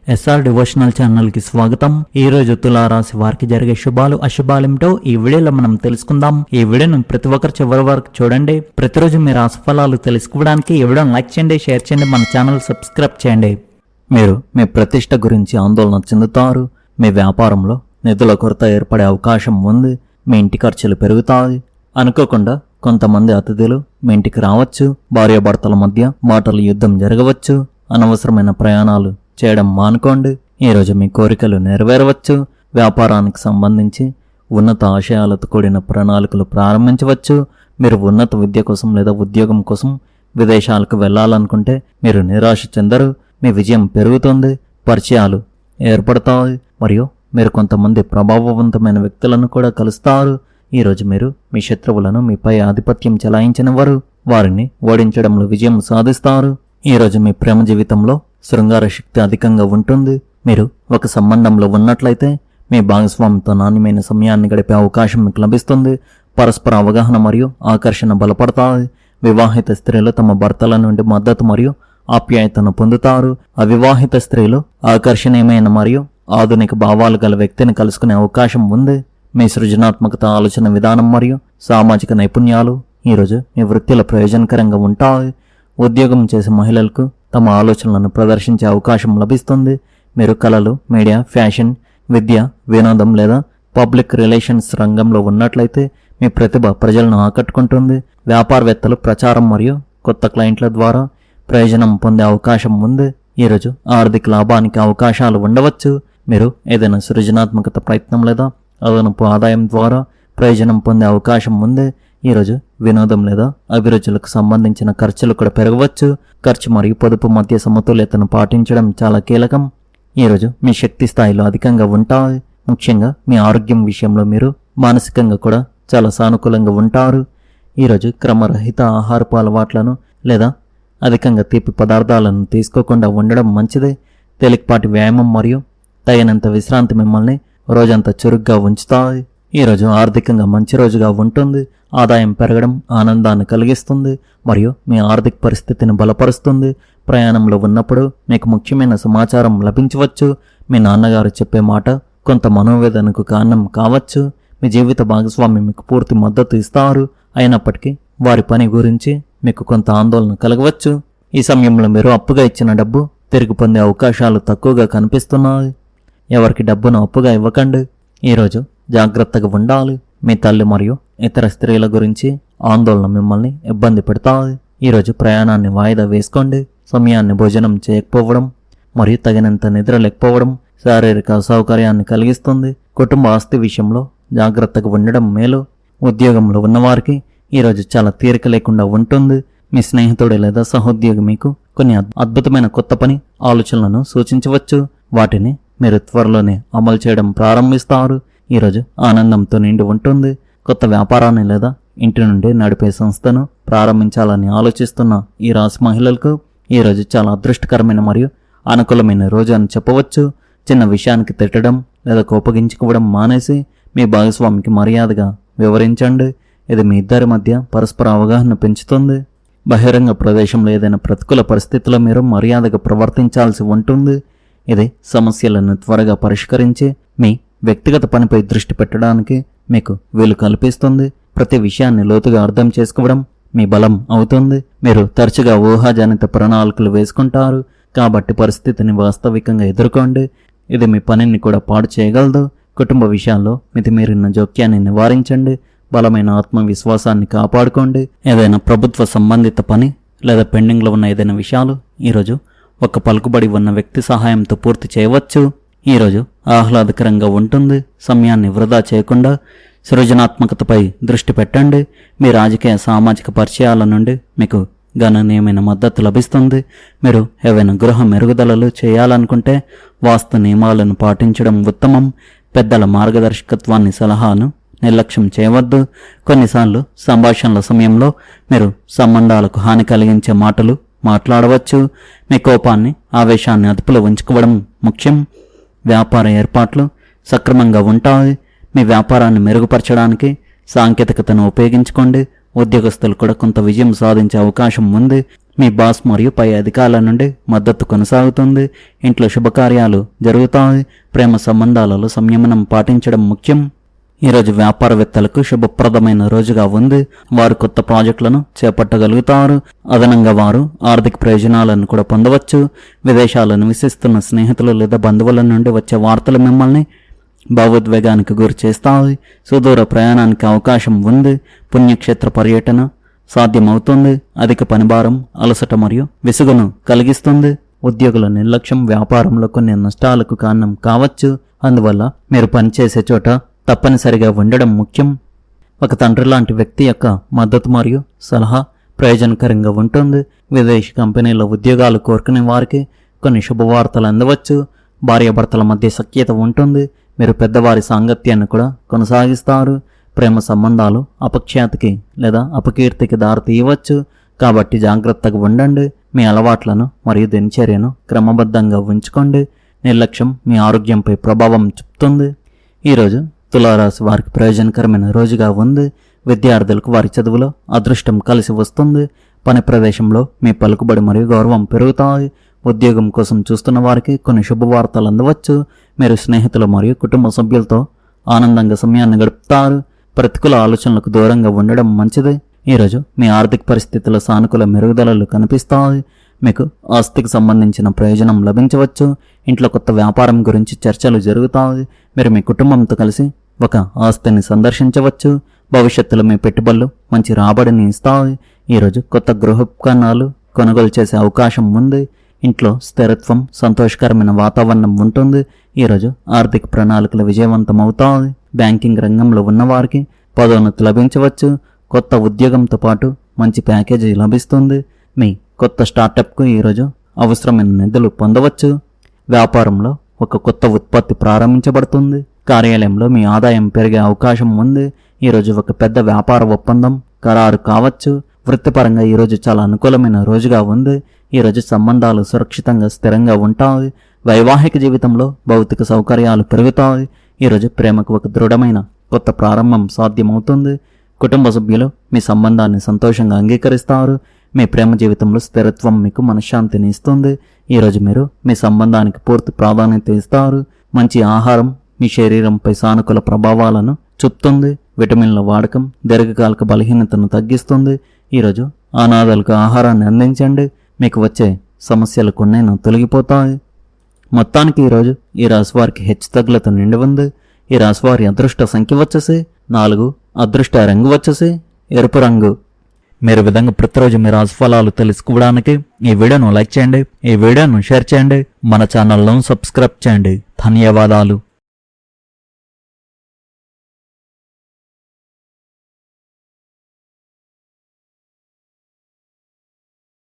SR devotional channel కి స్వాగతం. ఈ రోజు తులారాశి వారికి జరిగే శుభాలు అశుభాలేమిటో ఈ వీడియోలో మనం తెలుసుకుందాం. ఈ వీడియోను ప్రతి ఒక్కరు చివరి వరకు చూడండి. ప్రతిరోజు మీ రాశి ఫలాలు తెలుసుకోవడానికి ఈ వీడియోను లైక్ చేయండి, షేర్ చేయండి, మన ఛానల్ సబ్స్క్రైబ్ చేయండి. మీరు మీ ప్రతిష్ట గురించి ఆందోళన చెందుతారు. మీ వ్యాపారంలో నిధుల కొరత ఏర్పడే అవకాశం ఉంది. మీ ఇంటి ఖర్చులు పెరుగుతాయి. అనుకోకుండా కొంతమంది అతిథులు మీ ఇంటికి రావచ్చు. భార్యాభర్తల మధ్య మాటల యుద్ధం జరగవచ్చు. అనవసరమైన ప్రయాణాలు చేయడం మానుకోండి. ఈరోజు మీ కోరికలు నెరవేరవచ్చు. వ్యాపారానికి సంబంధించి ఉన్నత ఆశయాలతో కూడిన ప్రణాళికలు ప్రారంభించవచ్చు. మీరు ఉన్నత విద్య కోసం లేదా ఉద్యోగం కోసం విదేశాలకు వెళ్లాలనుకుంటే మీరు నిరాశ చెందరు. మీ విజయం పెరుగుతుంది. పరిచయాలు ఏర్పడతాయి మరియు మీరు కొంతమంది ప్రభావవంతమైన వ్యక్తులను కూడా కలుస్తారు. ఈరోజు మీరు మీ శత్రువులను మీపై ఆధిపత్యం చెలాయించిన వారిని ఓడించడంలో విజయం సాధిస్తారు. ఈరోజు మీ ప్రేమ జీవితంలో శృంగార శక్తి అధికంగా ఉంటుంది. మీరు ఒక సంబంధంలో ఉన్నట్లయితే మీ భాగస్వామితో నాణ్యమైన సమయాన్ని గడిపే అవకాశం మీకు లభిస్తుంది. పరస్పర అవగాహన మరియు ఆకర్షణ బలపడతాయి. వివాహిత స్త్రీలు తమ భర్తల నుండి మద్దతు మరియు ఆప్యాయతను పొందుతారు. అవివాహిత స్త్రీలు ఆకర్షణీయమైన మరియు ఆధునిక భావాలు గల వ్యక్తిని కలుసుకునే అవకాశం ఉంది. మీ సృజనాత్మకత, ఆలోచన విధానం మరియు సామాజిక నైపుణ్యాలు ఈరోజు మీ వృత్తిలో ప్రయోజనకరంగా ఉంటాయి. ఉద్యోగం చేసే మహిళలకు తమ ఆలోచనలను ప్రదర్శించే అవకాశం లభిస్తుంది. మీరు కళలు, మీడియా, ఫ్యాషన్, విద్య, వినోదం లేదా పబ్లిక్ రిలేషన్స్ రంగంలో ఉన్నట్లయితే మీ ప్రతిభ ప్రజలను ఆకట్టుకుంటుంది. వ్యాపారవేత్తలు ప్రచారం మరియు కొత్త క్లయింట్ల ద్వారా ప్రయోజనం పొందే అవకాశం ఉంది. ఈరోజు ఆర్థిక లాభానికి అవకాశాలు ఉండవచ్చు. మీరు ఏదైనా సృజనాత్మకత ప్రయత్నం లేదా అదనపు ఆదాయం ద్వారా ప్రయోజనం పొందే అవకాశం ఉంది. ఈరోజు వినోదం లేదా అభిరుచులకు సంబంధించిన ఖర్చులు కూడా పెరగవచ్చు. ఖర్చు మరియు పొదుపు మధ్య సమతుల్యతను పాటించడం చాలా కీలకం. ఈరోజు మీ శక్తి స్థాయిలో అధికంగా ఉంటాయి. ముఖ్యంగా మీ ఆరోగ్యం విషయంలో మీరు మానసికంగా కూడా చాలా సానుకూలంగా ఉంటారు. ఈరోజు క్రమరహిత ఆహారపు అలవాట్లను లేదా అధికంగా తీపి పదార్థాలను తీసుకోకుండా ఉండడం మంచిది. తేలికపాటి వ్యాయామం మరియు తగినంత విశ్రాంతి మిమ్మల్ని రోజంతా చురుగ్గా ఉంచుతాయి. ఈరోజు ఆర్థికంగా మంచి రోజుగా ఉంటుంది. ఆదాయం పెరగడం ఆనందాన్ని కలిగిస్తుంది మరియు మీ ఆర్థిక పరిస్థితిని బలపరుస్తుంది. ప్రయాణంలో ఉన్నప్పుడు మీకు ముఖ్యమైన సమాచారం లభించవచ్చు. మీ నాన్నగారు చెప్పే మాట కొంత మనోవేదనకు కారణం కావచ్చు. మీ జీవిత భాగస్వామి మీకు పూర్తి మద్దతు ఇస్తారు. అయినప్పటికీ వారి పని గురించి మీకు కొంత ఆందోళన కలగవచ్చు. ఈ సమయంలో మీరు అప్పుగా ఇచ్చిన డబ్బు తిరిగి పొందే అవకాశాలు తక్కువగా కనిపిస్తున్నాయి. ఎవరికి డబ్బును అప్పుగా ఇవ్వకండి. ఈరోజు జాగ్రత్తగా ఉండాలి. మీ తల్లి మరియు ఇతర స్త్రీల గురించి ఆందోళన మిమ్మల్ని ఇబ్బంది పెడతాయి. ఈరోజు ప్రయాణాన్ని వాయిదా వేసుకోండి. సమయాన్ని భోజనం చేయకపోవడం మరియు తగినంత నిద్ర లేకపోవడం శారీరక అసౌకర్యాన్ని కలిగిస్తుంది. కుటుంబ ఆస్తి విషయంలో జాగ్రత్తగా ఉండడం మేలు. ఉద్యోగంలో ఉన్నవారికి ఈరోజు చాలా తీరిక లేకుండా ఉంటుంది. మీ స్నేహితుడు లేదా సహోద్యోగి మీకు కొన్ని అద్భుతమైన కొత్త పని ఆలోచనలను సూచించవచ్చు. వాటిని మీరు త్వరలోనే అమలు చేయడం ప్రారంభిస్తారు. ఈరోజు ఆనందంతో నిండి ఉంటుంది. కొత్త వ్యాపారాన్ని లేదా ఇంటి నుండి నడిపే సంస్థను ప్రారంభించాలని ఆలోచిస్తున్న ఈ రాశి మహిళలకు ఈరోజు చాలా అదృష్టకరమైన మరియు అనుకూలమైన రోజు అని చెప్పవచ్చు. చిన్న విషయానికి తిట్టడం లేదా కోపగించుకోవడం మానేసి మీ భాగస్వామికి మర్యాదగా వివరించండి. ఇది మీ ఇద్దరి మధ్య పరస్పర అవగాహన పెంచుతుంది. బహిరంగ ప్రదేశంలో ఏదైనా ప్రతికూల పరిస్థితుల్లో మీరు మర్యాదగా ప్రవర్తించాల్సి ఉంటుంది. ఇది సమస్యలను త్వరగా పరిష్కరించి మీ వ్యక్తిగత పనిపై దృష్టి పెట్టడానికి మీకు వీలు కల్పిస్తుంది. ప్రతి విషయాన్ని లోతుగా అర్థం చేసుకోవడం మీ బలం అవుతుంది. మీరు తరచుగా ఊహాజనిత ప్రణాళికలు వేసుకుంటారు కాబట్టి పరిస్థితిని వాస్తవికంగా ఎదుర్కోండి. ఇది మీ పనిని కూడా పాడు చేయగలదు. కుటుంబ విషయాల్లో మితిమీరిన జోక్యాన్ని నివారించండి. బలమైన ఆత్మవిశ్వాసాన్ని కాపాడుకోండి. ఏదైనా ప్రభుత్వ సంబంధిత పని లేదా పెండింగ్లో ఉన్న ఏదైనా విషయాలు ఈరోజు ఒక పలుకుబడి ఉన్న వ్యక్తి సహాయంతో పూర్తి చేయవచ్చు. ఈరోజు ఆహ్లాదకరంగా ఉంటుంది. సమయాన్ని వృధా చేయకుండా సృజనాత్మకతపై దృష్టి పెట్టండి. మీ రాజకీయ సామాజిక పరిచయాల నుండి మీకు గణనీయమైన మద్దతు లభిస్తుంది. మీరు ఏవైనా గృహ మెరుగుదలలు చేయాలనుకుంటే వాస్తు నియమాలను పాటించడం ఉత్తమం. పెద్దల మార్గదర్శకత్వాన్ని సలహాను నిర్లక్ష్యం చేయవద్దు. కొన్నిసార్లు సంభాషణల సమయంలో మీరు సంబంధాలకు హాని కలిగించే మాటలు మాట్లాడవచ్చు. మీ కోపాన్ని, ఆవేశాన్ని అదుపులో ఉంచుకోవడం ముఖ్యం. వ్యాపార ఏర్పాట్లు సక్రమంగా ఉంటాయి. మీ వ్యాపారాన్ని మెరుగుపరచడానికి సాంకేతికతను ఉపయోగించుకోండి. ఉద్యోగస్తులు కూడా కొంత విజయం సాధించే అవకాశం ఉంది. మీ బాస్ మరియు పై అధికారుల నుండి మద్దతు కొనసాగుతుంది. ఇంట్లో శుభకార్యాలు జరుగుతాయి. ప్రేమ సంబంధాలలో సంయమనం పాటించడం ముఖ్యం. ఈరోజు వ్యాపారవేత్తలకు శుభప్రదమైన రోజుగా ఉంది. వారు కొత్త ప్రాజెక్టులను చేపట్టగలుగుతారు. అదనంగా వారు ఆర్థిక ప్రయోజనాలను కూడా పొందవచ్చు. విదేశాల్లో నివసిస్తున్న స్నేహితులు లేదా బంధువుల నుండి వచ్చే వార్తలు మిమ్మల్ని భావోద్వేగానికి గురి చేస్తాయి. సుదూర ప్రయాణానికి అవకాశం ఉంది. పుణ్యక్షేత్ర పర్యటన సాధ్యమవుతుంది. అధిక పనిభారం అలసట మరియు విసుగును కలిగిస్తుంది. ఉద్యోగుల నిర్లక్ష్యం వ్యాపారంలో కొన్ని నష్టాలకు కారణం కావచ్చు. అందువల్ల మీరు పనిచేసే చోట తప్పనిసరిగా ఉండడం ముఖ్యం. ఒక తండ్రి లాంటి వ్యక్తి యొక్క మద్దతు మరియు సలహా ప్రయోజనకరంగా ఉంటుంది. విదేశీ కంపెనీలో ఉద్యోగాలు కోరుకునే వారికి కొన్ని శుభవార్తలు అందవచ్చు. భార్యాభర్తల మధ్య సఖ్యత ఉంటుంది. మీరు పెద్దవారి సాంగత్యాన్ని కూడా కొనసాగిస్తారు. ప్రేమ సంబంధాలు అపఖ్యాతికి లేదా అపకీర్తికి దారితీయవచ్చు. కాబట్టి జాగ్రత్తగా ఉండండి. మీ అలవాట్లను మరియు దినచర్యను క్రమబద్ధంగా ఉంచుకోండి. నిర్లక్ష్యం మీ ఆరోగ్యంపై ప్రభావం చూపుతుంది. ఈరోజు తులారాశి వారికి ప్రయోజనకరమైన రోజుగా ఉంది. విద్యార్థులకు వారి చదువులో అదృష్టం కలిసి వస్తుంది. పని ప్రదేశంలో మీ పలుకుబడి మరియు గౌరవం పెరుగుతాయి. ఉద్యోగం కోసం చూస్తున్న వారికి కొన్ని శుభవార్తలు అందవచ్చు. మీరు స్నేహితులు మరియు కుటుంబ సభ్యులతో ఆనందంగా సమయాన్ని గడుపుతారు. ప్రతికూల ఆలోచనలకు దూరంగా ఉండడం మంచిది. ఈరోజు మీ ఆర్థిక పరిస్థితుల సానుకూల మెరుగుదలలు కనిపిస్తాయి. మీకు ఆస్తికి సంబంధించిన ప్రయోజనం లభించవచ్చు. ఇంట్లో కొత్త వ్యాపారం గురించి చర్చలు జరుగుతాయి. మీరు మీ కుటుంబంతో కలిసి ఒక ఆస్తిని సందర్శించవచ్చు. భవిష్యత్తులో మీ పెట్టుబడులు మంచి రాబడిని ఇస్తాయి. ఈరోజు కొత్త గృహోపకరణాలు కొనుగోలు చేసే అవకాశం ఉంది. ఇంట్లో స్థిరత్వం సంతోషకరమైన వాతావరణం ఉంటుంది. ఈరోజు ఆర్థిక ప్రణాళికలు విజయవంతమవుతాయి. బ్యాంకింగ్ రంగంలో ఉన్నవారికి పదోన్నతి లభించవచ్చు. కొత్త ఉద్యోగంతో పాటు మంచి ప్యాకేజీ లభిస్తుంది. మీ కొత్త స్టార్టప్కు ఈరోజు అవసరమైన నిధులు పొందవచ్చు. వ్యాపారంలో ఒక కొత్త ఉత్పత్తి ప్రారంభించబడుతుంది. కార్యాలయంలో మీ ఆదాయం పెరిగే అవకాశం ఉంది. ఈరోజు ఒక పెద్ద వ్యాపార ఒప్పందం ఖరారు కావచ్చు. వృత్తిపరంగా ఈరోజు చాలా అనుకూలమైన రోజుగా ఉంది. ఈరోజు సంబంధాలు సురక్షితంగా స్థిరంగా ఉంటాయి. వైవాహిక జీవితంలో భౌతిక సౌకర్యాలు పెరుగుతాయి. ఈరోజు ప్రేమకు ఒక దృఢమైన కొత్త ప్రారంభం సాధ్యమవుతుంది. కుటుంబ సభ్యులు మీ సంబంధాన్ని సంతోషంగా అంగీకరిస్తారు. మీ ప్రేమ జీవితంలో స్థిరత్వం మీకు మనశ్శాంతిని ఇస్తుంది. ఈరోజు మీరు మీ సంబంధానికి పూర్తి ప్రాధాన్యత ఇస్తారు. మంచి ఆహారం మీ శరీరంపై సానుకూల ప్రభావాలను చూపుతుంది. విటమిన్ల వాడకం దీర్ఘకాలిక బలహీనతను తగ్గిస్తుంది. ఈరోజు అనాథలకు ఆహారాన్ని అందించండి. మీకు వచ్చే సమస్యలు కొన్నైనా తొలగిపోతాయి. మొత్తానికి ఈరోజు ఈ రాశివారికి హెచ్చుతగ్గులతో నిండి ఉంది. ఈ రాశివారి అదృష్ట సంఖ్య వచ్చేసి 4. అదృష్ట రంగు వచ్చేసి ఎరుపు రంగు. మీరు విధంగా ప్రతిరోజు మీ రాశి ఫలాలు తెలుసుకోవడానికి ఈ వీడియోను లైక్ చేయండి. ఈ వీడియోను షేర్ చేయండి. మన ఛానల్ను సబ్స్క్రైబ్ చేయండి. ధన్యవాదాలు.